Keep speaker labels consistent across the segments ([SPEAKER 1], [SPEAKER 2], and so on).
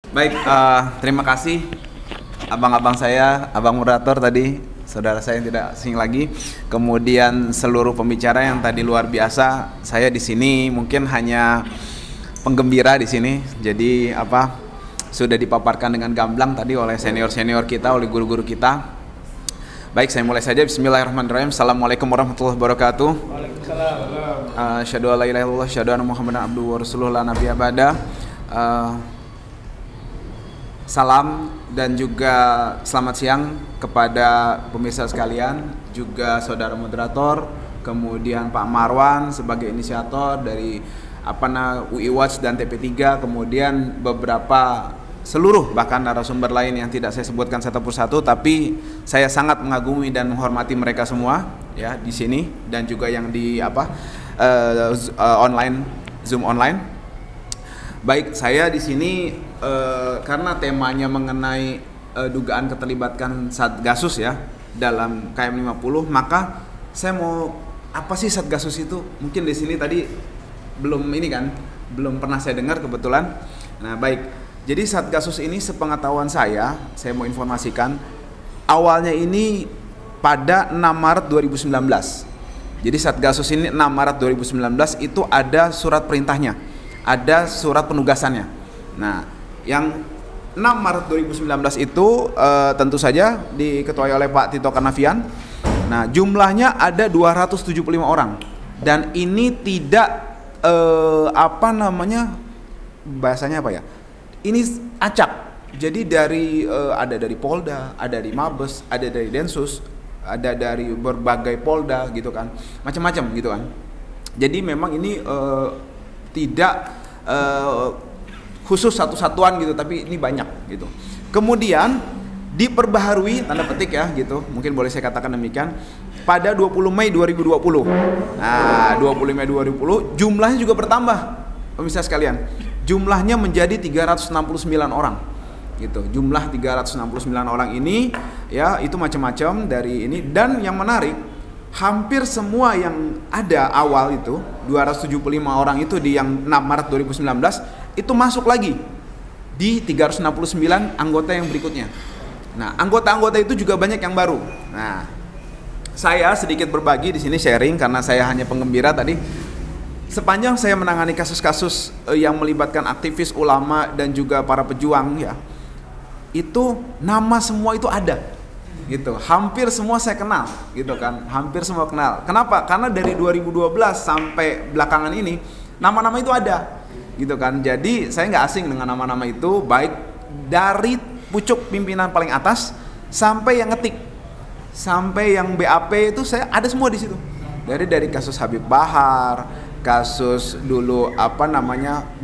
[SPEAKER 1] Baik, terima kasih abang-abang saya, abang moderator tadi, saudara saya yang tidak asing lagi. Kemudian seluruh pembicara yang tadi luar biasa. Saya di sini mungkin hanya penggembira di sini. Jadi sudah dipaparkan dengan gamblang tadi oleh senior-senior kita, oleh guru-guru kita. Baik, saya mulai saja. Bismillahirrahmanirrahim. Assalamualaikum warahmatullahi wabarakatuh.
[SPEAKER 2] Waalaikumsalam.
[SPEAKER 1] Asyhadu an la ilaha illallah, asyhadu anna Muhammadan abduhu wa rasuluhu la nabiyya ba'da. Salam dan juga selamat siang kepada pemirsa sekalian, juga saudara moderator, kemudian Pak Marwan sebagai inisiator dari UI Watch dan TP3, kemudian beberapa seluruh bahkan narasumber lain yang tidak saya sebutkan satu persatu, tapi saya sangat mengagumi dan menghormati mereka semua ya di sini dan juga yang di online, Zoom online. Baik, saya di sini karena temanya mengenai dugaan keterlibatan Satgasus ya dalam KM 50, maka saya mau apa sih Satgasus itu? Mungkin di sini tadi belum pernah saya dengar kebetulan. Nah, baik. Jadi Satgasus ini sepengetahuan saya mau informasikan awalnya ini pada 6 Maret 2019. Jadi Satgasus ini 6 Maret 2019 itu ada surat perintahnya, ada surat penugasannya. Nah, yang 6 Maret 2019 itu tentu saja diketuai oleh Pak Tito Karnavian. Nah, jumlahnya ada 275 orang. Dan ini tidak bahasanya apa ya? Ini acak. Jadi ada dari Polda, ada dari Mabes, ada dari Densus, ada dari berbagai Polda gitu kan. Macam-macam gitu kan. Jadi memang ini tidak khusus satu satuan gitu, tapi ini banyak gitu. Kemudian diperbaharui tanda petik ya gitu, mungkin boleh saya katakan demikian, pada 20 Mei 2020. Nah, 20 Mei 2020 jumlahnya juga bertambah, pemirsa sekalian. Jumlahnya menjadi 369 orang. Gitu. Jumlah 369 orang ini ya itu macam-macam dari ini, dan yang menarik hampir semua yang ada awal itu 275 orang itu di yang 6 Maret 2019 itu masuk lagi di 369 anggota yang berikutnya. Nah, anggota-anggota itu juga banyak yang baru. Nah, saya sedikit berbagi di sini sharing karena saya hanya penggembira tadi. Sepanjang saya menangani kasus-kasus yang melibatkan aktivis, ulama dan juga para pejuang ya, itu nama semua itu ada. Gitu, hampir semua saya kenal gitu kan, hampir semua kenal. Kenapa? Karena dari 2012 sampai belakangan ini nama-nama itu ada gitu kan. Jadi saya nggak asing dengan nama-nama itu, baik dari pucuk pimpinan paling atas sampai yang ngetik, sampai yang BAP itu saya ada semua di situ. Dari kasus Habib Bahar, kasus dulu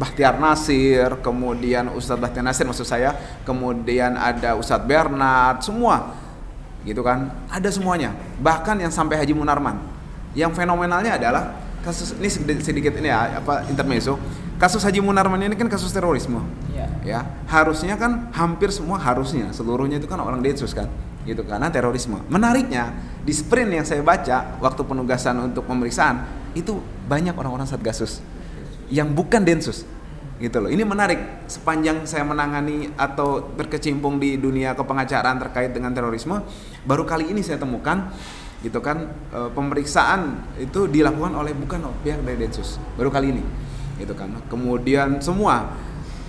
[SPEAKER 1] Bahtiar Nasir, kemudian Ustadz Bahtiar Nasir maksud saya, kemudian ada Ustadz Bernard, semua gitu kan, ada semuanya, bahkan yang sampai Haji Munarman. Yang fenomenalnya adalah kasus ini sedikit ini ya intermezzo. Kasus Haji Munarman ini kan kasus terorisme ya, harusnya kan hampir semua, harusnya seluruhnya itu kan orang Densus kan gitu, karena terorisme. Menariknya di sprint yang saya baca waktu penugasan untuk pemeriksaan itu banyak orang-orang Satgasus yang bukan Densus gitu loh. Ini menarik, sepanjang saya menangani atau berkecimpung di dunia kepengacaraan terkait dengan terorisme, baru kali ini saya temukan gitu kan, pemeriksaan itu dilakukan oleh bukan pihak dari Densus, baru kali ini gitu kan. Kemudian semua,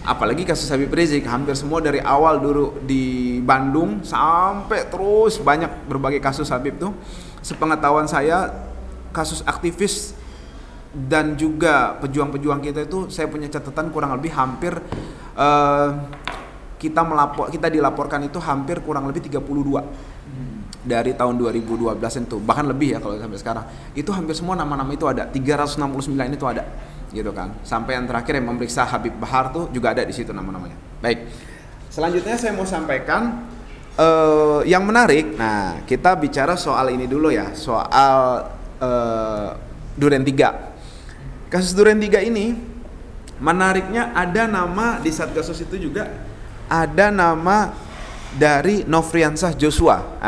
[SPEAKER 1] apalagi kasus Habib Rizik, hampir semua dari awal dulu di Bandung sampai terus banyak berbagai kasus Habib tuh, sepengetahuan saya kasus aktivis dan juga pejuang-pejuang kita itu saya punya catatan kurang lebih hampir kita dilaporkan itu hampir kurang lebih 32 dari tahun 2012 itu, bahkan lebih ya kalau sampai sekarang. Itu hampir semua nama-nama itu ada, 369 itu ada gitu kan. Sampai yang terakhir yang memeriksa Habib Bahar tuh juga ada di situ nama-namanya. Baik. Selanjutnya saya mau sampaikan yang menarik. Nah, kita bicara soal ini dulu ya, soal Duren 3. Kasus Duren 3 ini menariknya ada nama di Satgasus itu juga, ada nama dari Nofriansah Joshua.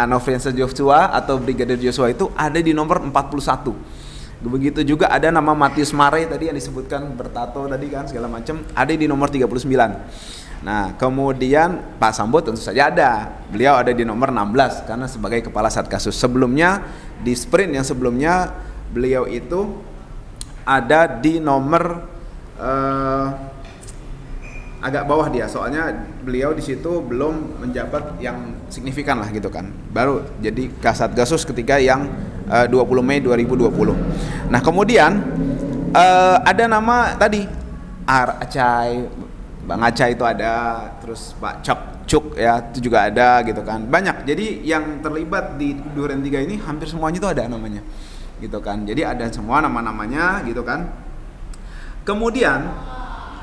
[SPEAKER 1] Nofriansah Joshua atau Brigadir Joshua itu ada di nomor 41. Begitu juga ada nama Matius Mare tadi yang disebutkan bertato tadi kan segala macam, ada di nomor 39. Nah, kemudian Pak Sambo tentu saja ada. Beliau ada di nomor 16 karena sebagai kepala Satgasus. Sebelumnya di sprint yang sebelumnya beliau itu ada di nomor agak bawah dia. Soalnya beliau di situ belum menjabat yang signifikan lah gitu kan. Baru jadi Kasatgasus ketika yang 20 Mei 2020. Nah, kemudian ada nama tadi Acai, Bang Acai itu ada, terus Pak Cuk ya itu juga ada gitu kan. Banyak. Jadi yang terlibat di Duren 3 ini hampir semuanya itu ada namanya. Gitu kan. Jadi ada semua nama-namanya gitu kan. Kemudian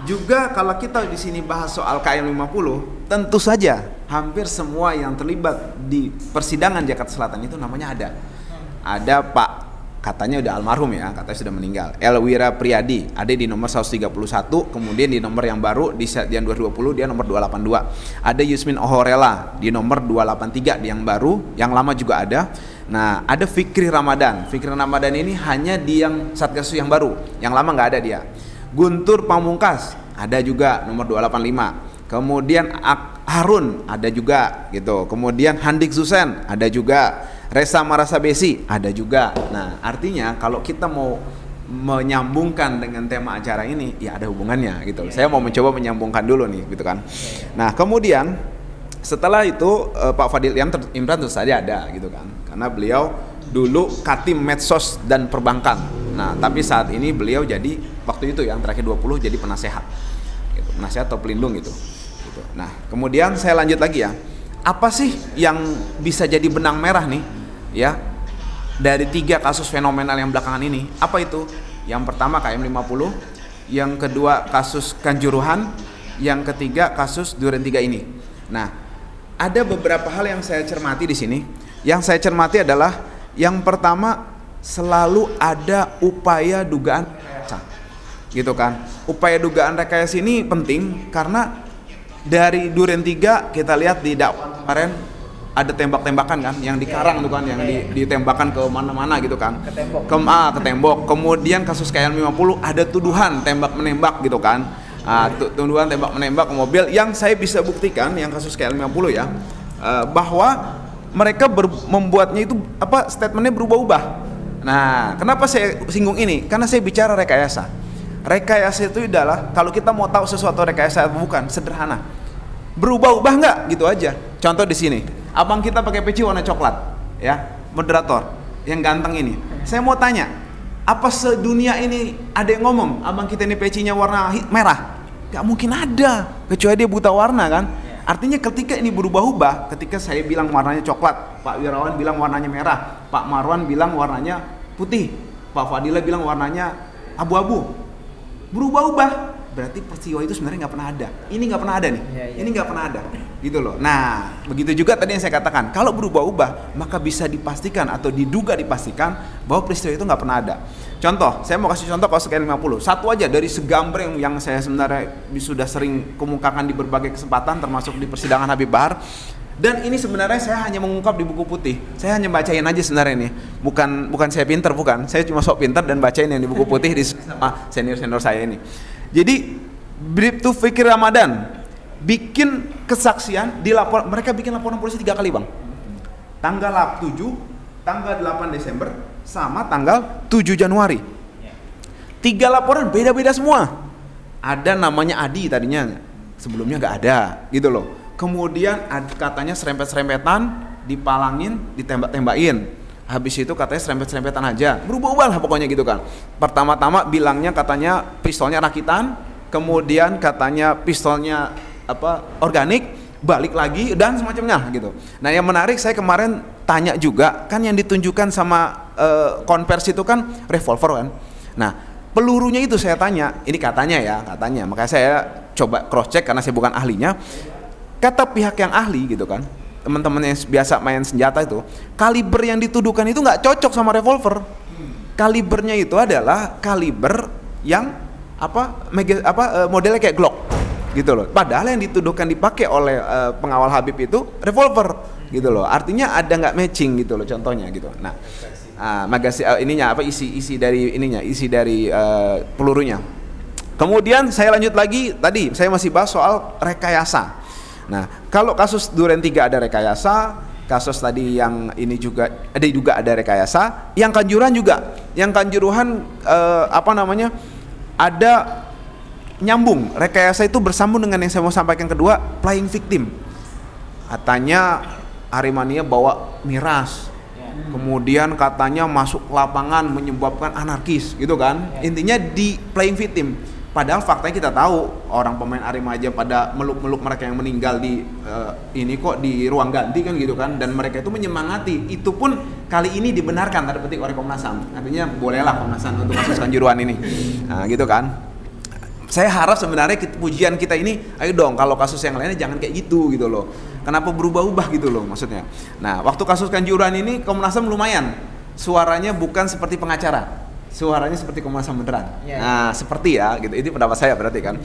[SPEAKER 1] juga kalau kita di sini bahas soal KM 50, tentu saja hampir semua yang terlibat di persidangan Jakarta Selatan itu namanya ada. Ada Pak, katanya udah almarhum ya, katanya sudah meninggal, Elwira Priadi, ada di nomor 131, kemudian di nomor yang baru di Setian 2020 dia nomor 282. Ada Yusmin Ohorela di nomor 283 di yang baru, yang lama juga ada. Nah, ada Fikri Ramadan. Fikri Ramadan ini hanya di yang Satgasus yang baru, yang lama nggak ada dia. Guntur Pamungkas ada juga nomor 285. Kemudian Harun ada juga gitu. Kemudian Handik Zusen ada juga. Resa Marasabesi ada juga. Nah, artinya kalau kita mau menyambungkan dengan tema acara ini, ya ada hubungannya gitu. Saya mau mencoba menyambungkan dulu nih gitu kan. Nah, kemudian setelah itu Pak Fadil Imran tentu saja ada gitu kan. Karena beliau dulu Katim Medsos dan Perbankan. Nah, tapi saat ini beliau jadi waktu itu yang terakhir 20 jadi penasehat. Gitu, penasehat atau pelindung gitu. Nah, kemudian saya lanjut lagi ya. Apa sih yang bisa jadi benang merah nih? Ya, dari 3 kasus fenomenal yang belakangan ini. Apa itu? Yang pertama KM 50, yang kedua kasus Kanjuruhan, yang ketiga kasus Duren 3 ini. Nah, ada beberapa hal yang saya cermati di sini. Yang saya cermati adalah yang pertama selalu ada upaya dugaan rekayasa. Gitu kan. Upaya dugaan rekayasa ini penting karena dari Duren 3 kita lihat di dakwaan kemarin ada tembak-tembakan kan, yang di Karang tuh kan, yang ditembakkan ke mana-mana gitu kan, ke tembok. Kemudian kasus KM 50 ada tuduhan tembak menembak gitu kan, tuduhan tembak menembak ke mobil. Yang saya bisa buktikan yang kasus KM 50 ya, bahwa mereka membuatnya itu statementnya berubah-ubah. Nah, kenapa saya singgung ini? Karena saya bicara rekayasa. Rekayasa itu adalah kalau kita mau tahu sesuatu rekayasa atau bukan, sederhana. Berubah-ubah nggak? Gitu aja. Contoh di sini. Abang kita pakai peci warna coklat, ya, moderator yang ganteng ini. Saya mau tanya, apa sedunia ini ada yang ngomong abang kita ini pecinya warna merah? Gak mungkin ada, kecuali dia buta warna kan. Artinya ketika ini berubah-ubah, ketika saya bilang warnanya coklat, Pak Wirawan bilang warnanya merah, Pak Marwan bilang warnanya putih, Pak Fadila bilang warnanya abu-abu, berubah-ubah. Berarti peristiwa itu sebenarnya nggak pernah ada. Ini nggak pernah ada nih. Ini nggak pernah ada, gitu loh. Nah, begitu juga tadi yang saya katakan. Kalau berubah-ubah, maka bisa dipastikan atau diduga dipastikan bahwa peristiwa itu nggak pernah ada. Contoh, saya mau kasih contoh kasus KM 50. Satu aja dari segambreng yang saya sebenarnya sudah sering kemukakan di berbagai kesempatan, termasuk di persidangan Habib Bahar. Dan ini sebenarnya saya hanya mengungkap di buku putih. Saya hanya bacain aja sebenarnya ini. Bukan saya pinter, bukan. Saya cuma sok pinter dan bacain yang di buku putih di sama senior-senior saya ini. Jadi Bribtu Fikri Ramadan bikin kesaksian di lapor, mereka bikin laporan polisi 3 kali bang, tanggal 7, tanggal 8 Desember sama tanggal 7 Januari. 3 laporan beda-beda semua. Ada namanya Adi tadinya, sebelumnya nggak ada gitu loh. Kemudian katanya serempet-serempetan, dipalangin, ditembak-tembakin. Habis itu katanya serempet-serempetan aja, berubah-ubah lah pokoknya gitu kan. Pertama-tama bilangnya katanya pistolnya rakitan, kemudian katanya pistolnya organik, balik lagi dan semacamnya gitu. Nah, yang menarik saya kemarin tanya juga, kan yang ditunjukkan sama konversi itu kan revolver kan. Nah, pelurunya itu saya tanya, ini katanya, makanya saya coba cross check karena saya bukan ahlinya. Kata pihak yang ahli gitu kan, teman-teman yang biasa main senjata itu, kaliber yang dituduhkan itu nggak cocok sama revolver. Kalibernya itu adalah kaliber yang modelnya kayak Glock gitu loh. Padahal yang dituduhkan dipakai oleh pengawal Habib itu revolver gitu loh. Artinya ada nggak matching gitu loh contohnya gitu. Nah, isi dari pelurunya. Kemudian saya lanjut lagi, tadi saya masih bahas soal rekayasa. Nah, kalau kasus Duren 3 ada rekayasa, kasus tadi yang ini juga ada rekayasa, yang Kanjuruhan juga. Yang Kanjuruhan ada nyambung. Rekayasa itu bersambung dengan yang saya mau sampaikan kedua, playing victim. Katanya Aremania bawa miras. Kemudian katanya masuk ke lapangan menyebabkan anarkis gitu kan. Intinya di playing victim. Padahal faktanya kita tahu orang pemain Arema aja pada meluk-meluk mereka yang meninggal di ini kok di ruang ganti kan gitu kan, dan mereka itu menyemangati. Itu pun kali ini dibenarkan tanda petik oleh Komnas HAM. Artinya bolehlah Komnas HAM untuk kasus Kanjuruhan ini. Nah, gitu kan. Saya harap sebenarnya pujian kita ini, ayo dong kalau kasus yang lainnya jangan kayak gitu loh. Kenapa berubah-ubah gitu loh maksudnya. Nah, waktu kasus Kanjuruhan ini Komnas HAM lumayan. Suaranya bukan seperti pengacara. Suaranya seperti Komnas HAM beneran. Nah, seperti ya gitu. Itu pendapat saya berarti kan.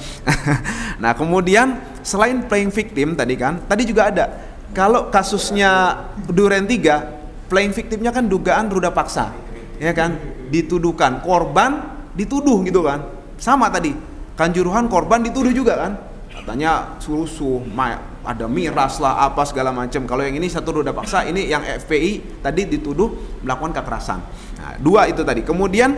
[SPEAKER 1] Nah, kemudian selain playing victim tadi juga ada. Kalau kasusnya Duren 3, playing victimnya kan dugaan ruda paksa. Ya kan? Dituduhkan korban dituduh gitu kan. Sama tadi. Kanjuruhan korban dituduh juga kan. Katanya suruh ada miras lah apa segala macam. Kalau yang ini satu ruda paksa, ini yang FPI tadi dituduh melakukan kekerasan. Nah, dua itu tadi. Kemudian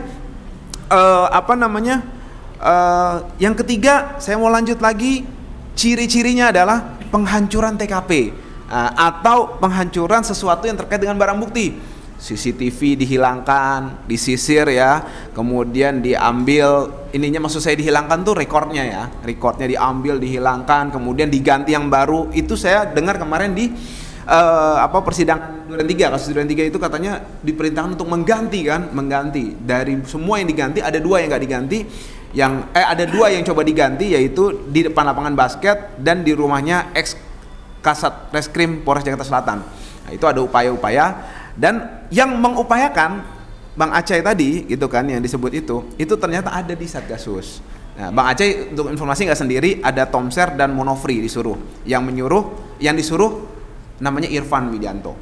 [SPEAKER 1] yang ketiga saya mau lanjut lagi, ciri-cirinya adalah penghancuran TKP atau penghancuran sesuatu yang terkait dengan barang bukti. CCTV dihilangkan, disisir ya, kemudian diambil ininya, maksud saya dihilangkan tuh recordnya diambil, dihilangkan, kemudian diganti yang baru. Itu saya dengar kemarin di persidangan Duren 3, kasus Duren 3 itu katanya diperintahkan untuk mengganti dari semua yang diganti ada 2 yang nggak diganti, ada 2 yang coba diganti, yaitu di depan lapangan basket dan di rumahnya ex Kasat Reskrim Polres Jakarta Selatan. Nah, itu ada upaya-upaya. Dan yang mengupayakan Bang Aceh tadi gitu kan yang disebut itu ternyata ada di Satgasus. Nah, Bang Aceh untuk informasi nggak sendiri, ada Tomser dan Monofri disuruh. Yang disuruh namanya Irfan Widianto.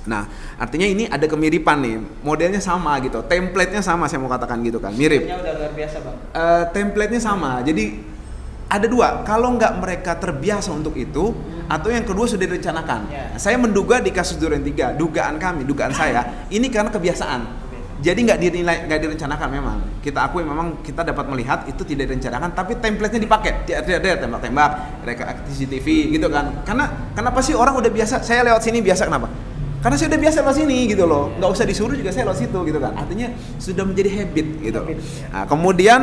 [SPEAKER 1] Nah, artinya ini ada kemiripan nih, modelnya sama gitu, template-nya sama, saya mau katakan gitu kan, mirip.
[SPEAKER 2] Udah luar biasa Bang.
[SPEAKER 1] Template-nya sama, jadi ada 2, kalau nggak mereka terbiasa untuk itu, atau yang kedua sudah direncanakan. Nah, saya menduga di kasus Duren 3, dugaan saya, ini karena kebiasaan. Jadi nggak direncanakan memang. Kita akui memang kita dapat melihat itu tidak direncanakan, tapi template-nya dipakai. Dia tembak-tembak, CCTV gitu kan. Kenapa sih orang udah biasa, saya lewat sini biasa, kenapa? Karena saya udah biasa lewat sini gitu loh. Nggak usah disuruh juga saya lewat situ gitu kan. Artinya sudah menjadi habit gitu. Nah, kemudian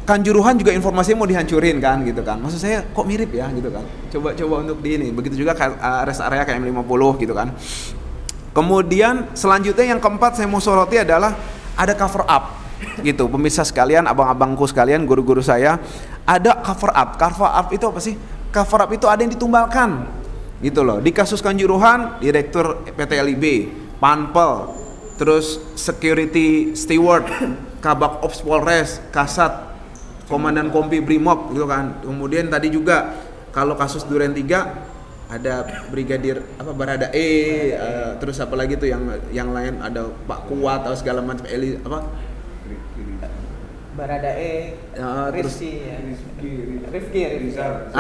[SPEAKER 1] Kanjuruhan juga informasinya mau dihancurin kan gitu kan. Maksud saya kok mirip ya gitu kan. Coba untuk di ini. Begitu juga rest area KM50 gitu kan. Kemudian selanjutnya yang keempat saya mau soroti adalah ada cover up gitu. Pemirsa sekalian, abang-abangku sekalian, guru-guru saya, ada cover up. Cover up itu apa sih? Cover up itu ada yang ditumbalkan gitu loh. Di kasus Kanjuruhan, Direktur PT LIB, Panpel, terus Security Steward, Kabak Ops Polres, Kasat, Komandan Kompi Brimob gitu kan. Kemudian tadi juga kalau kasus Duren 3 ada Brigadir Barada terus apa lagi tuh yang lain, ada Pak Kuat atau segala macam
[SPEAKER 2] Barada Rifki Rizal.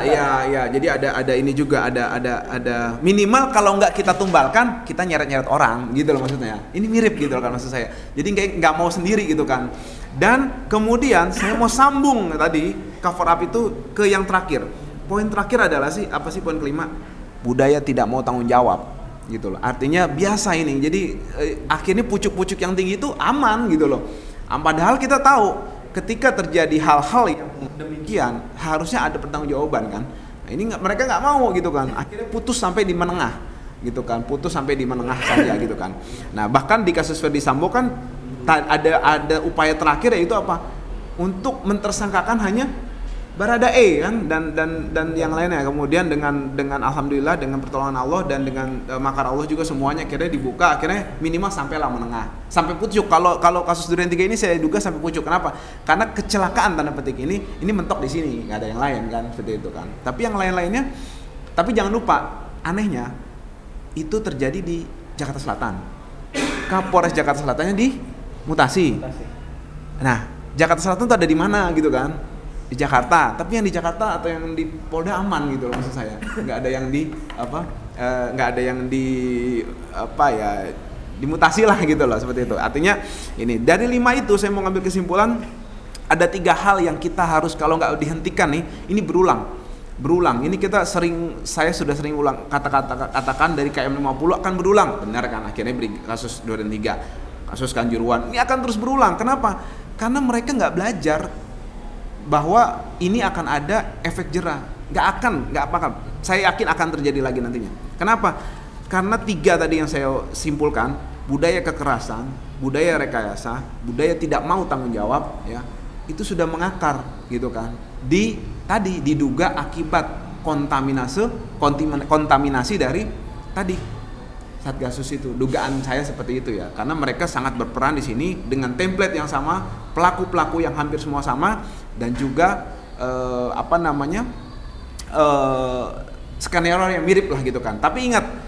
[SPEAKER 1] Iya, jadi ada ini juga ada minimal kalau nggak kita tumbalkan, kita nyeret-nyeret orang gitu loh maksudnya. Ini mirip gitu loh kan maksud saya. Jadi kayak nggak mau sendiri gitu kan. Dan kemudian saya mau sambung tadi cover up itu ke yang terakhir. Poin terakhir adalah apa sih poin kelima? Budaya tidak mau tanggung jawab gitu loh. Artinya biasa ini. Jadi akhirnya pucuk-pucuk yang tinggi itu aman gitu loh. Padahal kita tahu ketika terjadi hal-hal yang demikian harusnya ada pertanggungjawaban kan. Nah, ini mereka nggak mau gitu kan. Akhirnya putus sampai di menengah gitu kan. Putus sampai di menengah saja gitu kan. Nah, bahkan di kasus Ferdi Sambo kan ada upaya terakhir, yaitu apa? Untuk mentersangkakan hanya Barada kan dan yang lainnya. Kemudian dengan alhamdulillah dengan pertolongan Allah dan dengan makar Allah juga semuanya akhirnya dibuka, akhirnya minimal sampailah menengah, sampai pucuk. Kalau kasus Duren 3 ini saya duga sampai pucuk. Kenapa? Karena kecelakaan tanda petik ini mentok di sini, nggak ada yang lain kan, seperti itu kan. Tapi yang lain-lainnya, tapi jangan lupa, anehnya itu terjadi di Jakarta Selatan. Kapolres Jakarta Selatannya dimutasi. Nah, Jakarta Selatan tuh ada di mana gitu kan? Di Jakarta, tapi yang di Jakarta atau yang di Polda aman gitu loh maksud saya. Nggak ada yang di nggak ada yang di dimutasi lah gitu loh, seperti itu. Artinya ini dari 5 itu saya mau ngambil kesimpulan ada 3 hal yang kita harus kalau nggak dihentikan nih, ini berulang. Ini saya sudah sering ulang katakan dari KM 50 akan berulang, benar kan? Akhirnya beri kasus 2 dan 3, kasus Kanjuruhan ini akan terus berulang. Kenapa? Karena mereka nggak belajar bahwa ini akan ada efek jerah. Nggak akan. Saya yakin akan terjadi lagi nantinya. Kenapa? Karena 3 tadi yang saya simpulkan, budaya kekerasan, budaya rekayasa, budaya tidak mau tanggung jawab, ya, itu sudah mengakar, gitu kan. Diduga akibat kontaminasi dari tadi Satgasus itu. Dugaan saya seperti itu ya, karena mereka sangat berperan di sini dengan template yang sama, pelaku-pelaku yang hampir semua sama, dan juga skenario yang mirip lah gitu kan. Tapi ingat,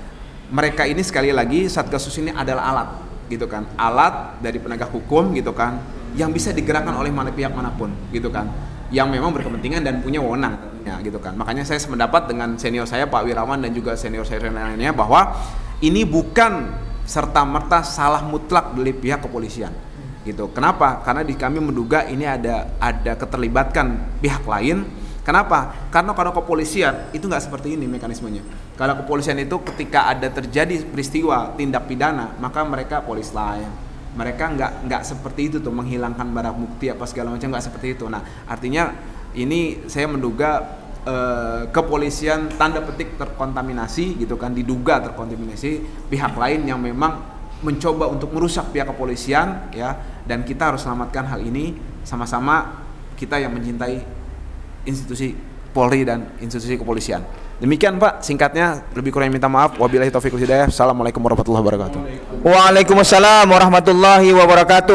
[SPEAKER 1] mereka ini sekali lagi Satgasus ini adalah alat gitu kan, alat dari penegak hukum gitu kan, yang bisa digerakkan oleh pihak manapun gitu kan, yang memang berkepentingan dan punya wewenang ya gitu kan. Makanya saya sependapat dengan senior saya Pak Wirawan dan juga senior saya lainnya bahwa ini bukan serta-merta salah mutlak dari pihak kepolisian gitu. Kenapa? Karena kami menduga ini ada keterlibatan pihak lain. Kenapa? Karena kalau kepolisian itu nggak seperti ini mekanismenya. Kalau kepolisian itu ketika ada terjadi peristiwa tindak pidana, maka mereka polis lain. Mereka nggak seperti itu tuh, menghilangkan barang bukti apa segala macam, nggak seperti itu. Nah, artinya ini saya menduga kepolisian tanda petik terkontaminasi gitu kan, diduga terkontaminasi pihak lain yang memang mencoba untuk merusak pihak kepolisian ya, dan kita harus selamatkan hal ini sama-sama, kita yang mencintai institusi Polri dan institusi kepolisian. Demikian Pak, singkatnya, lebih kurang minta maaf. Wabillahi taufiq wal hidayah. Assalamualaikum warahmatullahi wabarakatuh.
[SPEAKER 3] Waalaikumsalam warahmatullahi wabarakatuh.